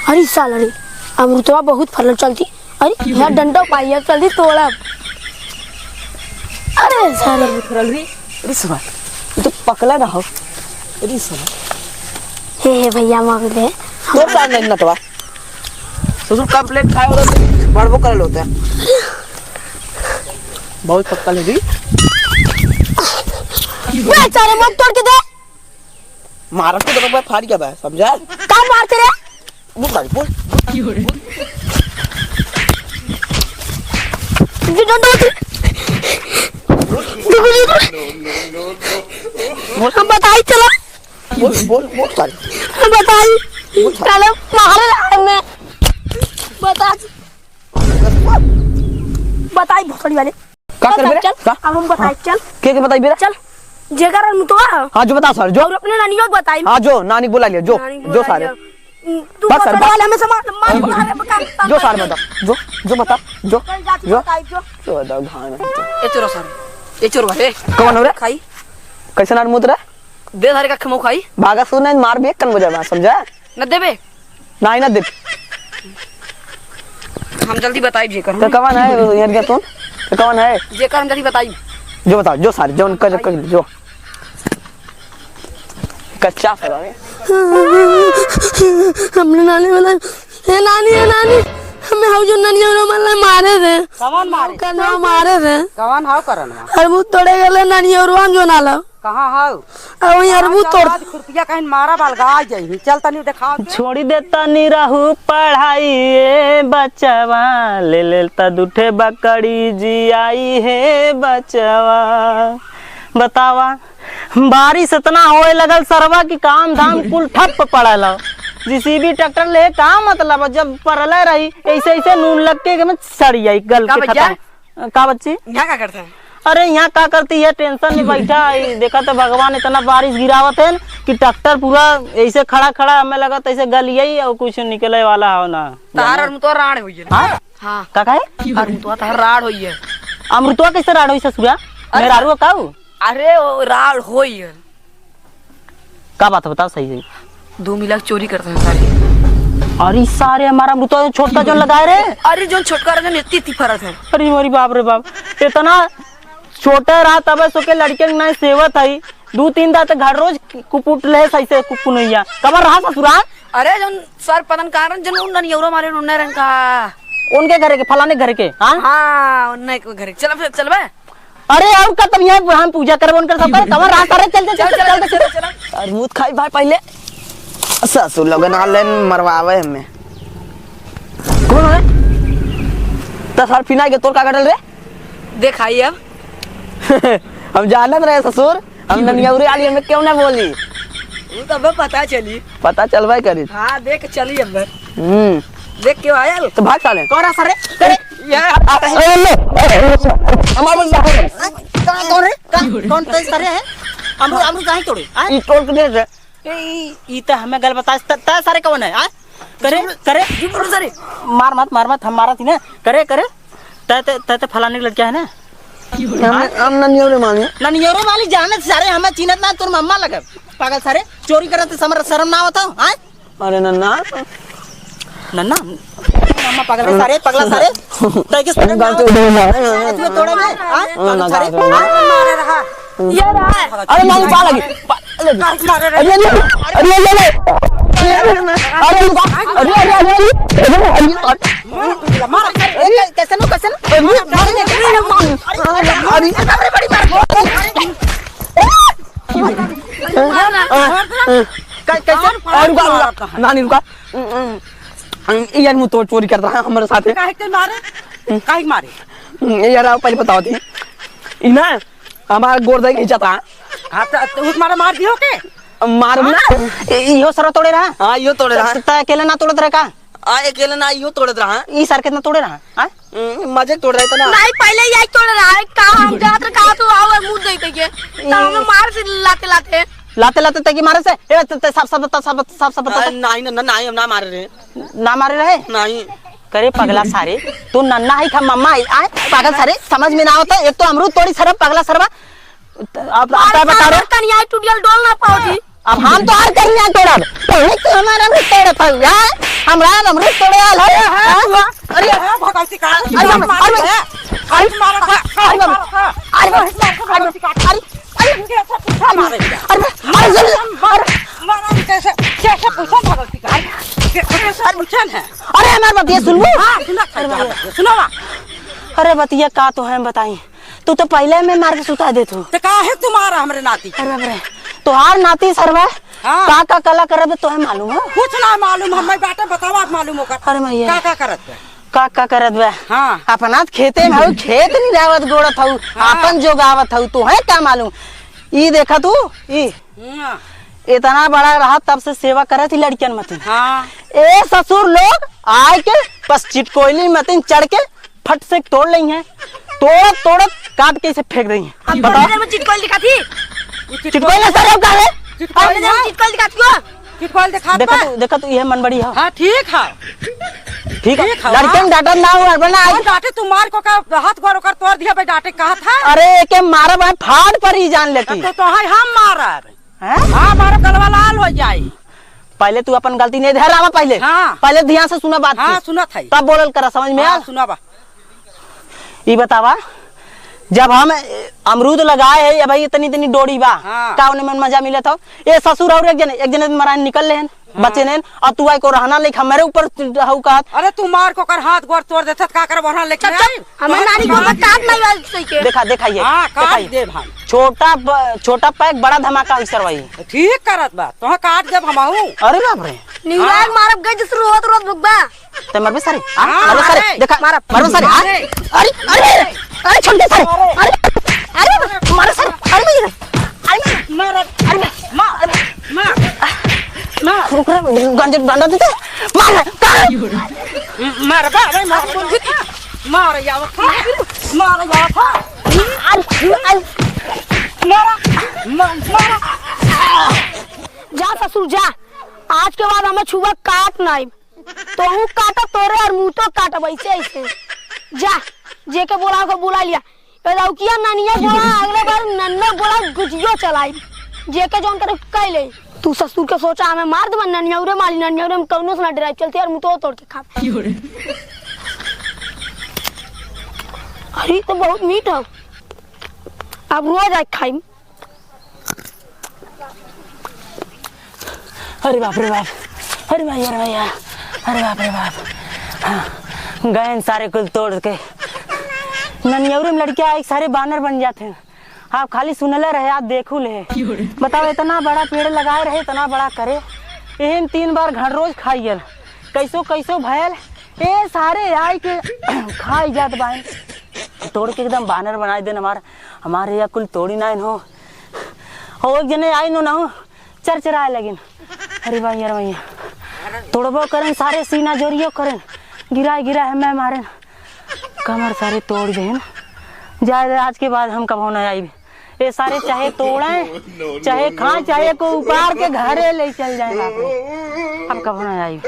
अरे साला रे अमृतवा बहुत फल चलती। अरे यहाँ डंडा पाई जल्दी तोड़ा। अरे साले अरे सुबह तो पकला रहो। अरे सुबह हे भैया मांग रहे तो साल नहीं नटवा ससुर कंप्लेंट खाए और बड़बो कर लेते हैं। बहुत पक्का लगी बेचारे मत तोड़ के दे। मारा तो दोनों फाड़ क्या बा समझा का मारते रे बोल बोल ये डंडा हम बताई चला बोल बोल बोल कर बताई चलो मारे मैं बताई भोसड़ी वाले का कर बेटा चल अब हम बताई चल के बताई बेटा चल जेकर हम तो हां जो बता सर जो और अपने नानी को बताई हां जो नानी बुला लिया जो सारे तू बस वाले हमें मार जो सारे बता जो बता जो जो बता धान ए चोरा सर ए चोर वाले कौन हो रे खाई कैसे नार मुतरा दे धारे का खमो खाई भागा सुन मार भी कन बजा समझा न देबे नहीं ना दे हम जल्दी बताई जेकर तो कौन है यार क्या तुम तो कौन है जेकर हम जल्दी बताई जो बताओ जो सारे जो उनका जो कच्चा फरा है हमने नानी वाला है नानी हमें हाउ जो नानी वाला मारे थे कौन मारे कनो मारे थे कौन हाउ करन अरबूत तोड़े गले नानी और वाम जो नाला कहां हाउ अब वही अरबूत तोड़ खुरपिया कहीं मारा बाल गा जाई चल तनी दिखाओ छोड़ी देता नी रहू पढ़ाई ए बचवा ले लेता दूठे बकड़ी जी आई है बचवा। बतावा बारिश इतना होए लगल सरवा की काम धाम कुल ठप पड़ल। जीसीबी ट्रैक्टर ले का मतलब जब परल रही ऐसे ऐसे नून लग के सड़ जाई गल के खत्म। का बच्ची यहां क्या करते हैं? अरे यहाँ का करती है टेंशन में बैठा देखा तो भगवान इतना बारिश गिरावत है कि ट्रैक्टर पूरा ऐसे खड़ा खड़ा हमें लगा ऐसे गलिए और कुछ निकले वाला हो ना। तार अमृतवा राड होई है। हाँ हां का है अमृतवा तार राड होई है। अमृतवा कैसे राड होई ससुरा मेरा आरू का अरे वो राड होई है। का बात बताओ सही सही 2 मिला चोरी करते हैं सारे। अरे सारे हमारा अमृतवा छोटका जो लगाए रे अरे जो छोटका रजन इतनी फरक है। अरे मोरी बाप रे बाप इतना छोटे रहा तब सो के लड़के न सेवत है 2-3 दात घर रोज कुपुट ले सही से कुपुनैया कबर रहा ससुरा। अरे जो सर पतन कारण जन उन यूरो मारे उन्ने रंग का उनके घर के फलाने घर के। हां हां उन्ने के घर चल फिर चल बे। अरे और का तुम यहाँ हम पूजा करबो उनकर सब कर कबर रहा करे चल चल अरमूद खाई भाई पहले ससुर लोग ना लेन मरवावे हमें कौन है 10 साल पिना के तोर का गडल रे देखाई अब हम जानत रहे ससुर हम ननियौरी आली हमें क्यों ना बोली वो तो पता चलवाई करी। हां देख चली अब देख के आयल तो भाग साले कौन सर करे हमार बंदा कौन रे कौन तो सरे है अमृत काहे तोड़े ई तोड़ के दे रे ई त हमें गल बता त सारे कौन है आ करे जुबरू सरे मार मत हम मारा थी ना करे त फलाने की लड़कियां है ना हम ननियौरी माने ननियोरे वाली जानत सारे हमें चिन्हत ना तोर मम्मा लगे पागल सारे चोरी करत शर्म ना आवत हां। अरे नन्ना नन्ना मम्मा पागल सारे पगला सारे तय के सारे गांव से मारे तू तोड़े में हां सारे मारे रहा ये रहा। अरे नहीं पा लगी मारे रहा अरे कैसे नानी रुका यार मुँह तोड़ चोरी करता है हमारे साथ काहे मारे यार पहले बताओ थी इना हमारा गोरदा खींचा था हां तो मारा मार दियो के मार ना इहो सर तोड़े रहा हां यो तोड़े रहा त अकेले ना तोड़त रहा का आ अकेले ना यो तोड़त रहा ई सर कितना तोड़े रहा हां मजे तोड़ रहा था ना नहीं पहले यही तोड़ रहा है का हम जात का तो आओ मुंह देख के तो हमें मार से लाते तक मारे से ए सब नहीं ना मारे रे ना मारे रहे नहीं करे पगला सारे तू नन्ना है खा मम्मा आए पागल सारे समझ में ना होता एक तो अमरूद तोड़ी सरब पगला सरबा अब बता रहे कन्या टूटियल डोल ना पाओगी अब हम तो हर कन्या तोड़ब तो हमारा अमरूद तोड़े पगला हमरा अमरूद तोड़े आल है। अरे भगवती का अरे मार कैसे कैसे पूछो भगवती का सर मुचन है। अरे हमार बतिया सुनबू। सुनो अरे बतिया का तो है बताई, तू तो पहले में मार के सुता दे तू। तो काहे तुम्हारा हमरे नाती अरे बाप रे, तोहार नाती सरवा हाँ। का कला करब तो है मालूम है? कुछ ना मालूम, हमें बाटे बतावा मालूम होकर। अरे मैया का करत बे? का करत बे? हाँ। अपना खेते में हऊ, खेत नहीं रावत गोड़त हऊ, अपन जोगावत हऊ, तो है क्या मालूम। ई देखा तू ई इतना बड़ा रहा तब से सेवा करत ही लड़कियन मतीन। हाँ। ए ससुर लोग आए के बस चिटकोयली मतीन चढ़ के फट से तोड़ ली है, तोड़त तोड़त काट के इसे फेंक रही है। बताओ में चिटकोल दिखा थी। चिटकोयली सर का है? चिटकोल दिखा थी। चिटकोल दिखा देखा तू ये मन बड़ी है। हाँ ठीक है ठीक है, है, लड़कियन डांटा ना हुआ बना और डांटे तुम मार को का हाथ गोर कर तोड़ दिया भाई, डांटे कहा था। अरे के मारा भाई फाड़ पर ही जान लेती। तो हम मारा हैं? हाँ मारो गलवा लाल हो जाए। पहले तू अपन गलती नहीं ध्यान पहले। हाँ। पहले ध्यान से सुना बात। हाँ सुना था तब बोलल करा समझ में आ। सुना बा। ये बतावा, जब हम अमरूद लगाए है या भाई इतनी इतनी डोरी बा हाँ। का उन्हें मन मजा मिले था। ये ससुर और एक जने मरान निकल ले बच्चे ने, और तू आई को रहना लेख मेरे ऊपर हऊ का। अरे तू मार को कर हाथ गोर तोड़ देता का कर वहां लेके आई। हमें नानी को काट नहीं वाल सही के। देखा देखा ये हाँ देखा काट ये। दे भाई, छोटा पैक बड़ा धमाका हुई सरवाई। ठीक करत बा, तो काट दे हम। अरे बाप रे, निवाग मारब गई जिस रोत रोत भुगबा। ते मरबे सारे हाँ, मरबे सारे मारे। देखा मरबे सारे। मारे। अरे अरे अरे छोड़ दे सारे। अरे मारे सारे। अरे मार अरे मार मार रुकरा गंजे डंडा देते मार मार बा भाई मार याव था मार याव था मार जा ससुर जा, आज के बाद हमें छुआ काट नहीं। तो हूँ काटा तोरे और मुँह तो काटा वैसे ऐसे। जा जे के बोला को बुला लिया। लौकिया नानिया बोला अगले बार नन्ना बोला गुजियो चलाई। जे के जोन करे कह ले। तू ससुर के सोचा हमें मार दे ननिया उरे माली ननिया उरे हम कौनो से ना डराई चलते और मुँह तो तोड़ के खा। अरे तो बहुत मीठ है, अब रोज आए खाई। अरे बाप रे बाप, अरे भैया अरे भैया, अरे बाप रे बाप। हाँ, गए सारे कुल तोड़ के ननियौरे में लड़कियां एक सारे बानर बन जाते हैं। आप खाली सुनले रहे, आप देखू ले। बताओ इतना बड़ा पेड़ लगाए रहे, इतना बड़ा करे, एहन 3 बार घर रोज खाइयल, कैसो कैसो भयल ए सारे आए के खाई जात बाइन, तोड़ के एकदम बानर बनाए देन। हमारे यहाँ कुल तोड़ी ना हो, और एक जने आई नो ना हो चरचराए लगिन। अरे भाई यार भैया तोड़बो करें सारे सीना जोरियो करें, गिरा हमें मारे कमर सारे तोड़ देन। जाए आज के बाद हम कबो ना आई। ये सारे चाहे तोड़े चाहे खाए चाहे को उपार के घरे ले चल जाए, हम कबो ना आई।